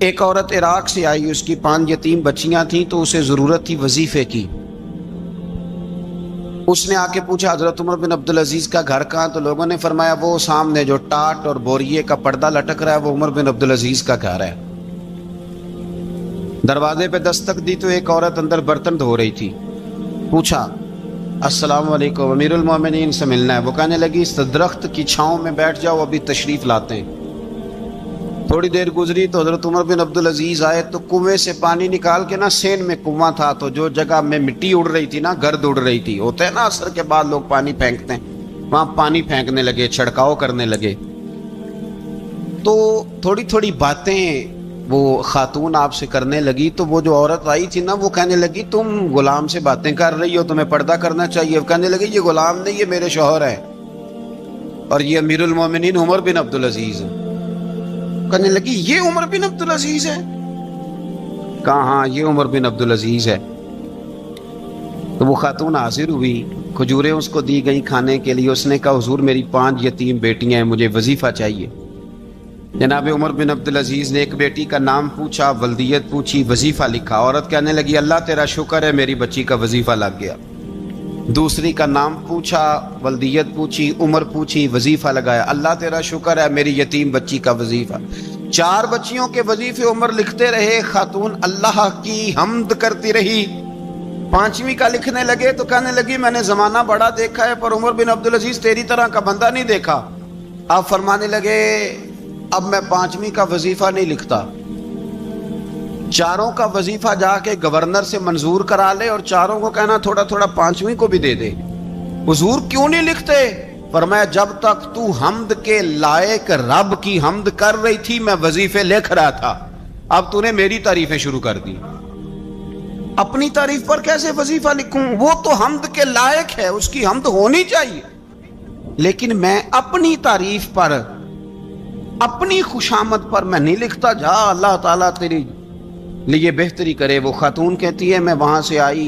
ایک عورت عراق سے آئی، اس کی 5 یتیم بچیاں تھیں تو اسے ضرورت تھی وظیفے کی۔ اس نے آ کے پوچھا حضرت عمر بن عبدالعزیز کا گھر کہاں؟ تو لوگوں نے فرمایا وہ سامنے جو ٹاٹ اور بوریے کا پردہ لٹک رہا ہے وہ عمر بن عبدالعزیز کا گھر ہے۔ دروازے پہ دستک دی تو ایک عورت اندر برتن دھو رہی تھی۔ پوچھا السلام علیکم، امیر المومنین سے ملنا ہے۔ وہ کہنے لگی اس درخت کی چھاؤں میں بیٹھ جاؤ، ابھی تشریف لاتے ہیں۔ تھوڑی دیر گزری تو حضرت عمر بن عبدالعزیز آئے تو کنویں سے پانی نکال کے نا، سین میں کنواں تھا تو جو جگہ میں مٹی اڑ رہی تھی نا، گرد اڑ رہی تھی، ہوتا ہے نا عصر کے بعد لوگ پانی پھینکتے ہیں، وہاں پانی پھینکنے لگے، چھڑکاؤ کرنے لگے۔ تو تھوڑی تھوڑی باتیں وہ خاتون آپ سے کرنے لگی تو وہ جو عورت آئی تھی نا، وہ کہنے لگی تم غلام سے باتیں کر رہی ہو، تمہیں پردہ کرنا چاہیے۔ وہ کہنے لگی یہ غلام نہیں، یہ میرے شوہر ہیں اور یہ امیر المومنین عمر بن عبدالعزیز ہیں۔ کہنے لگی یہ عمر بن عبدالعزیز ہے؟ کہا ہاں یہ عمر بن عبدالعزیز ہے۔ تو وہ خاتون حاضر ہوئی، کھجوریں اس کو دی گئی کھانے کے لیے۔ اس نے کہا حضور میری 5 یتیم بیٹیاں ہیں، مجھے وظیفہ چاہیے۔ جناب عمر بن عبدالعزیز نے ایک بیٹی کا نام پوچھا، ولدیت پوچھی، وظیفہ لکھا۔ عورت کہنے لگی اللہ تیرا شکر ہے میری بچی کا وظیفہ لگ گیا۔ دوسری کا نام پوچھا، ولدیت پوچھی، عمر پوچھی، وظیفہ لگایا، اللہ تیرا شکر ہے میری یتیم بچی کا وظیفہ۔ 4 بچیوں کے وظیفے عمر لکھتے رہے، خاتون اللہ کی حمد کرتی رہی۔ 5ویں کا لکھنے لگے تو کہنے لگی میں نے زمانہ بڑا دیکھا ہے پر عمر بن عبدالعزیز تیری طرح کا بندہ نہیں دیکھا۔ آپ فرمانے لگے اب میں 5ویں کا وظیفہ نہیں لکھتا، 4 کا وظیفہ جا کے گورنر سے منظور کرا لے اور 4 کو کہنا تھوڑا تھوڑا 5ویں کو بھی دے دے۔ حضور کیوں نہیں لکھتے؟ فرمایا جب تک تو حمد کے لائق رب کی حمد کر رہی تھی میں وظیفے لکھ رہا تھا، اب تو نے میری تعریفیں شروع کر دی۔ اپنی تعریف پر کیسے وظیفہ لکھوں؟ وہ تو حمد کے لائق ہے، اس کی حمد ہونی چاہیے، لیکن میں اپنی تعریف پر، اپنی خوشامد پر میں نہیں لکھتا۔ جا اللہ تعالیٰ تیری لیے بہتری کرے۔ وہ خاتون کہتی ہے میں وہاں سے آئی،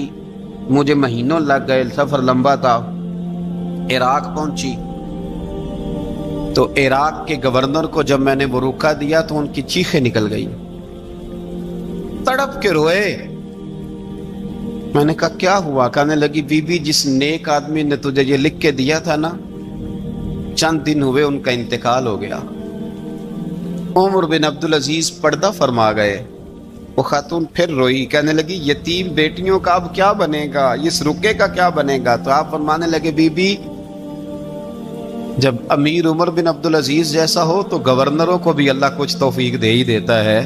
مجھے مہینوں لگ گئے، سفر لمبا تھا، عراق پہنچی تو عراق کے گورنر کو جب میں نے وہ روکا دیا تو ان کی چیخیں نکل گئی، تڑپ کے روئے۔ میں نے کہا کیا ہوا؟ کہنے لگی بی بی جس نیک آدمی نے تجھے یہ لکھ کے دیا تھا نا، چند دن ہوئے ان کا انتقال ہو گیا۔ عمر بن عبدالعزیز پردہ فرما گئے۔ وہ خاتون پھر روئی، کہنے لگی یتیم بیٹیوں کا اب کیا بنے گا، اس رکے کا کیا بنے گا؟ تو آپ فرمانے لگے بی بی جب امیر عمر بن عبدالعزیز جیسا ہو تو گورنروں کو بھی اللہ کچھ توفیق دے ہی دیتا ہے۔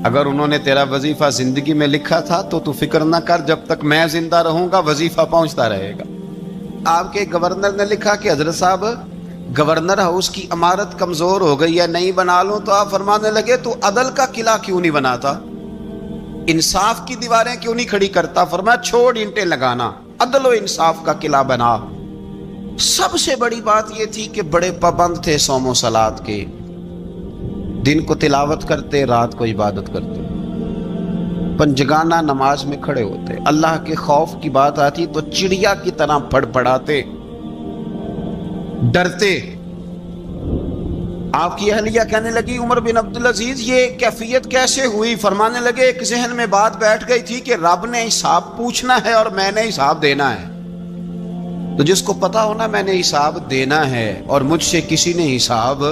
اگر انہوں نے تیرا وظیفہ زندگی میں لکھا تھا تو فکر نہ کر، جب تک میں زندہ رہوں گا وظیفہ پہنچتا رہے گا۔ آپ کے گورنر نے لکھا کہ حضرت صاحب گورنر ہاؤس کی عمارت کمزور ہو گئی ہے، نہیں بنا لوں؟ تو آپ فرمانے لگے تو عدل کا قلعہ کیوں نہیں بناتا، انصاف کی دیواریں کیوں نہیں کھڑی کرتا؟ فرمایا چھوڑ اینٹیں لگانا، عدل و انصاف کا قلعہ بنا۔ سب سے بڑی بات یہ تھی کہ بڑے پابند تھے صوم و صلات کے، دن کو تلاوت کرتے، رات کو عبادت کرتے، پنجگانہ نماز میں کھڑے ہوتے، اللہ کے خوف کی بات آتی تو چڑیا کی طرح پڑ پڑاتے، ڈرتے۔ آپ کی اہلیہ کہنے لگی عمر بن عبدالعزیز یہ کیفیت کیسے ہوئی؟ فرمانے لگے ایک ذہن میں بات بیٹھ گئی تھی کہ رب نے حساب پوچھنا ہے اور میں نے حساب دینا ہے، تو جس کو پتا ہونا میں نے حساب دینا ہے اور مجھ سے کسی نے حساب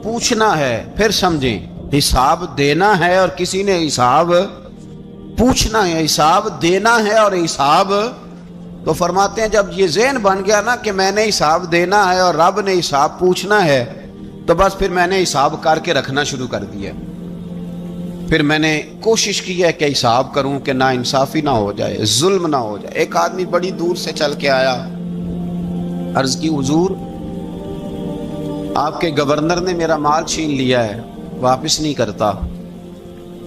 پوچھنا ہے، پھر سمجھیں حساب دینا ہے اور کسی نے حساب پوچھنا ہے، حساب دینا ہے اور حساب، تو فرماتے ہیں جب یہ ذہن بن گیا نا کہ میں نے حساب دینا ہے اور رب نے حساب پوچھنا ہے، تو بس پھر میں نے حساب کر کے رکھنا شروع کر دیا۔ پھر میں نے کوشش کی ہے کہ حساب کروں کہ نا انصافی نہ ہو جائے، ظلم نہ ہو جائے۔ ایک آدمی بڑی دور سے چل کے آیا، عرض کی حضور آپ کے گورنر نے میرا مال چھین لیا ہے، واپس نہیں کرتا۔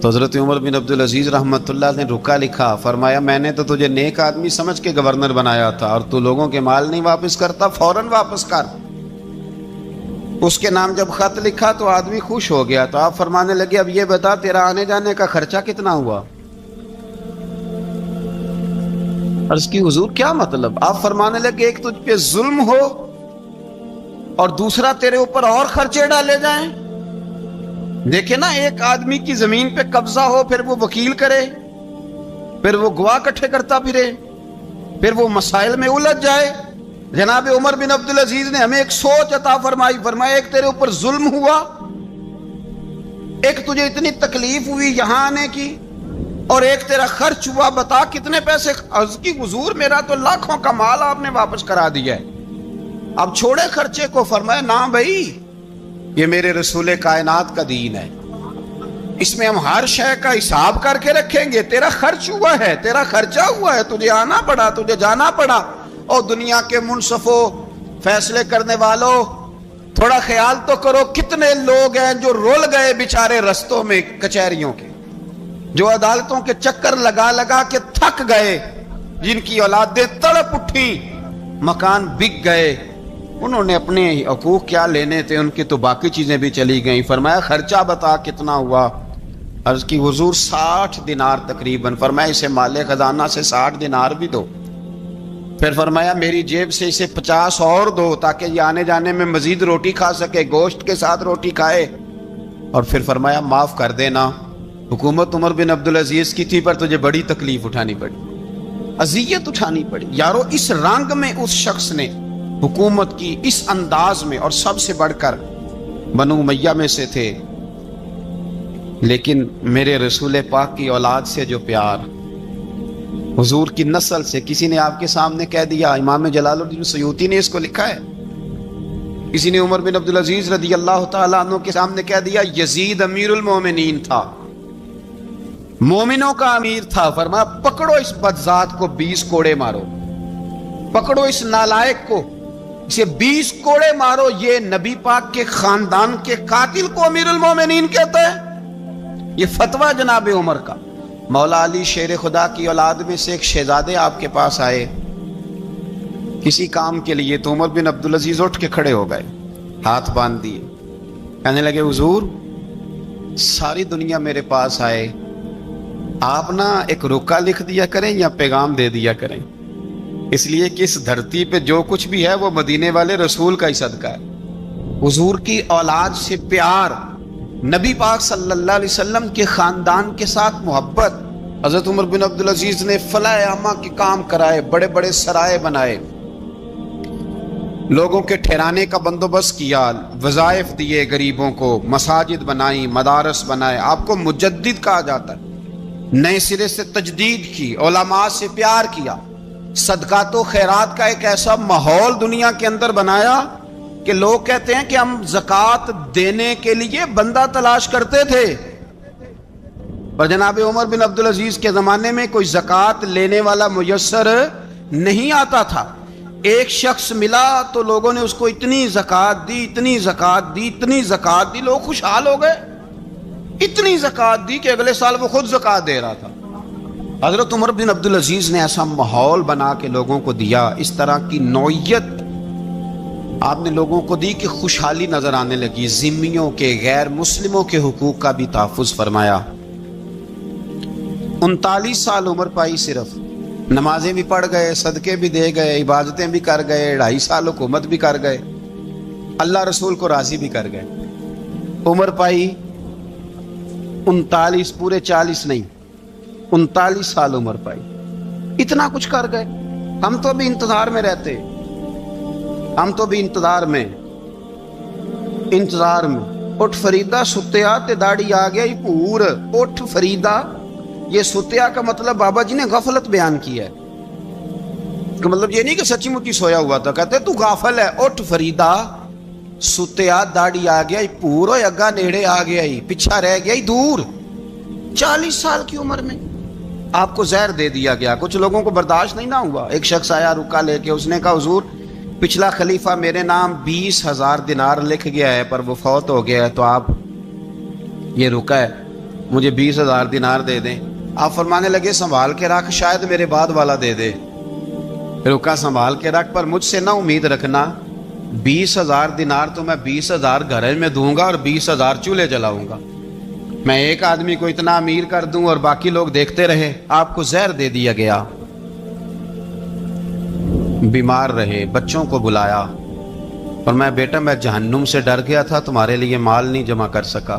تو حضرت عمر بن عبدالعزیز رحمۃ اللہ نے رکا لکھا، فرمایا میں نے تو تجھے نیک آدمی سمجھ کے گورنر بنایا تھا اور تو لوگوں کے مال نہیں واپس کرتا، فوراً واپس کر۔ اس کے نام جب خط لکھا تو آدمی خوش ہو گیا، تو آپ فرمانے لگے اب یہ بتا تیرا آنے جانے کا خرچہ کتنا ہوا؟ عرض کی حضور کیا مطلب؟ آپ فرمانے لگے ایک تجھ پہ ظلم ہو اور دوسرا تیرے اوپر اور خرچے ڈالے جائیں۔ دیکھیں نا، ایک آدمی کی زمین پہ قبضہ ہو، پھر وہ وکیل کرے، پھر وہ گواہ اکٹھے کرتا پھرے، پھر وہ مسائل میں الجھ جائے۔ جناب عمر بن عبدالعزیز نے ہمیں ایک سوچ عطا فرمائی، فرمایا ایک تیرے اوپر ظلم ہوا، ایک تجھے اتنی تکلیف ہوئی یہاں آنے کی، اور ایک تیرا خرچ ہوا، بتا کتنے پیسے؟ عرض کی حضور میرا تو لاکھوں کا مال آپ نے واپس کرا دیا ہے، اب چھوڑے خرچے کو۔ فرمایا نا بھائی، یہ میرے رسول کائنات کا دین ہے، اس میں ہم ہر شے کا حساب کر کے رکھیں گے۔ تیرا خرچ ہوا ہے، تیرا خرچہ ہوا ہے، تجھے آنا پڑا، تجھے جانا پڑا۔ اور دنیا کے منصفوں، فیصلے کرنے والوں، تھوڑا خیال تو کرو، کتنے لوگ ہیں جو رول گئے بیچارے رستوں میں کچہریوں کے، جو عدالتوں کے چکر لگا لگا کے تھک گئے، جن کی اولادیں تڑپ اٹھی، مکان بک گئے، انہوں نے اپنے حقوق کیا لینے تھے، ان کی تو باقی چیزیں بھی چلی گئیں۔ فرمایا خرچہ بتا کتنا ہوا؟ عرض کی حضور 60 دینار تقریباً۔ فرمایا اسے مال خزانہ سے 60 دینار بھی دو۔ پھر فرمایا میری جیب سے اسے 50 اور دو، تاکہ یہ آنے جانے میں مزید روٹی کھا سکے، گوشت کے ساتھ روٹی کھائے۔ اور پھر فرمایا معاف کر دینا، حکومت عمر بن عبدالعزیز کی تھی، پر تجھے بڑی تکلیف اٹھانی پڑی، اذیت اٹھانی پڑی۔ یارو اس رنگ میں اس شخص نے حکومت کی، اس انداز میں، اور سب سے بڑھ کر بنو امیہ میں سے تھے، لیکن میرے رسول پاک کی اولاد سے جو پیار، حضور کی نسل سے، کسی نے آپ کے سامنے کہہ دیا، امام جلال الدین سیوطی نے اس کو لکھا ہے، کسی نے عمر بن عبدالعزیز رضی اللہ تعالیٰ عنہ کے سامنے کہہ دیا یزید امیر المومنین تھا، مومنوں کا امیر تھا۔ فرمایا پکڑو اس بدذات کو، 20 کوڑے مارو، پکڑو اس نالائق کو، اسے 20 کوڑے مارو۔ یہ نبی پاک کے خاندان کے قاتل کو امیر المومنین کہتا ہے؟ یہ فتویٰ جناب عمر کا۔ مولا علی شیر خدا کی اولاد میں سے ایک شہزادے آپ کے پاس آئے کسی کام کے لیے، تو عمر بن عبدالعزیز اٹھ کے کھڑے ہو گئے، ہاتھ باندھ دیے، کہنے لگے حضور ساری دنیا میرے پاس آئے، آپ نا ایک رکا لکھ دیا کریں یا پیغام دے دیا کریں، اس لیے کہ اس دھرتی پہ جو کچھ بھی ہے وہ مدینے والے رسول کا ہی صدقہ ہے۔ حضور کی اولاد سے پیار، نبی پاک صلی اللہ علیہ وسلم کے خاندان کے ساتھ محبت۔ حضرت عمر بن عبدالعزیز نے فلاح عامہ کے کام کرائے، بڑے بڑے سرائے بنائے، لوگوں کے ٹھہرانے کا بندوبست کیا، وظائف دیے غریبوں کو، مساجد بنائی، مدارس بنائے۔ آپ کو مجدد کہا جاتا ہے، نئے سرے سے تجدید کی، علماء سے پیار کیا، صدقات و خیرات کا ایک ایسا ماحول دنیا کے اندر بنایا کہ لوگ کہتے ہیں کہ ہم زکوٰۃ دینے کے لیے بندہ تلاش کرتے تھے، پر جناب عمر بن عبدالعزیز کے زمانے میں کوئی زکوٰۃ لینے والا میسر نہیں آتا تھا۔ ایک شخص ملا تو لوگوں نے اس کو اتنی زکوٰۃ دی، اتنی زکوٰۃ دی، اتنی زکوٰۃ دی، لوگ خوشحال ہو گئے، اتنی زکوٰۃ دی کہ اگلے سال وہ خود زکوٰۃ دے رہا تھا۔ حضرت عمر بن عبدالعزیز نے ایسا ماحول بنا کے لوگوں کو دیا، اس طرح کی نوعیت آپ نے لوگوں کو دی کہ خوشحالی نظر آنے لگی۔ ذمیوں کے، غیر مسلموں کے حقوق کا بھی تحفظ فرمایا۔ 39 سال عمر پائی، صرف نمازیں بھی پڑھ گئے، صدقے بھی دے گئے، عبادتیں بھی کر گئے، 2.5 سال حکومت بھی کر گئے، اللہ رسول کو راضی بھی کر گئے۔ عمر پائی 39، پورے 40 نہیں، 39 سال عمر پائی، اتنا کچھ کر گئے۔ ہم تو بھی انتظار میں رہتے، ہم تو بھی انتظار میں۔ اٹھ فریدا ستیا تے داڑھی آ گیا ہی پور۔ اٹھ فریدا، یہ ستیا کا مطلب بابا جی نے غفلت بیان کیا ہے، کہ مطلب یہ نہیں کہ سچی مچی سویا ہوا تھا، کہتے تو غافل ہے۔ اٹھ فریدا ستیا داڑھی آ گیا ہی پور، اور اگا نیڑے آ گیا ہی، پیچھا رہ گیا ہی دور۔ 40 سال کی عمر میں آپ کو زہر دے دیا گیا، کچھ لوگوں کو برداشت نہیں نہ ہوا۔ ایک شخص آیا رکا لے کے، اس نے کہا حضور پچھلا خلیفہ میرے نام 20,000 دینار لکھ گیا ہے، پر وہ فوت ہو گیا ہے، تو آپ یہ رکا ہے، مجھے 20,000 دینار دے دیں۔ آپ فرمانے لگے سنبھال کے رکھ، شاید میرے بعد والا دے دے۔ رکا سنبھال کے رکھ، پر مجھ سے نہ امید رکھنا 20,000 دینار تو میں 20,000 گھر میں دوں گا اور 20,000 چولہے جلاؤں گا، میں ایک آدمی کو اتنا امیر کر دوں اور باقی لوگ دیکھتے رہے۔ آپ کو زہر دے دیا گیا، بیمار رہے، بچوں کو بلایا اور میں بیٹا میں جہنم سے ڈر گیا تھا، تمہارے لیے مال نہیں جمع کر سکا،